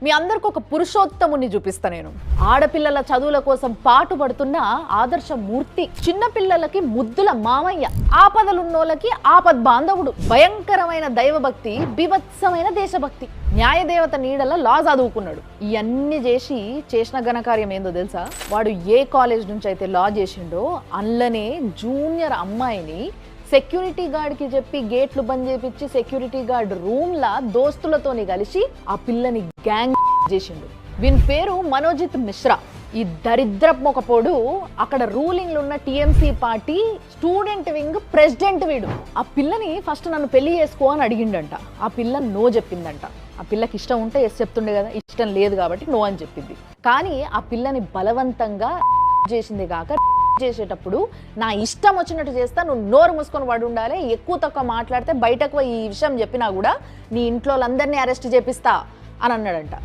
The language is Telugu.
మీ అందరికి ఒక పురుషోత్తముని చూపిస్తా నేను. ఆడపిల్లల చదువుల కోసం పాటుపడుతున్న ఆదర్శ మూర్తి, చిన్న పిల్లలకి ముద్దుల మామయ్య, ఆపదలున్నోళ్ళకి ఆపద్ బాంధవుడు, భయంకరమైన దైవభక్తి, బీభత్సమైన దేశభక్తి, న్యాయదేవత నీడల లా చదువుకున్నాడు. ఇవన్నీ చేసిన ఘనకార్యం ఏందో తెలుసా? వాడు ఏ కాలేజ్ నుంచి అయితే లా చేసిండో అల్లనే జూనియర్ అమ్మాయిని సెక్యూరిటీ గార్డ్కి చెప్పి గేట్లు బంద్ చేపించి సెక్యూరిటీ గార్డ్ రూమ్లా దోస్తులతోని కలిసి ఆ పిల్లని గ్యాంగ్ చేసిండు. వీని పేరు మనోజిత్ మిశ్రా. ఈ దరిద్రపు మొకపోడు అక్కడ రూలింగ్లో ఉన్న TMC party student wing president వీడు. ఆ పిల్లని ఫస్ట్ నన్ను పెళ్లి చేసుకో అని అడిగిండంట. ఆ పిల్ల నో చెప్పిందంట. ఆ పిల్లకి ఇష్టం ఉంటే ఎస్ చెప్తుండే కదా, ఇష్టం లేదు కాబట్టి నో అని చెప్పింది. కానీ ఆ పిల్లని బలవంతంగా చేసింది కాక చేసేటప్పుడు నా ఇష్టం వచ్చినట్టు చేస్తా, నువ్వు నోరు మూసుకొని పడి ఉండాలి, ఎక్కువ తక్కువ మాట్లాడితే బయటకు ఈ విషయం చెప్పినా కూడా నీ ఇంట్లో వాళ్ళందరినీ అరెస్ట్ చేపిస్తా అని అన్నాడంట.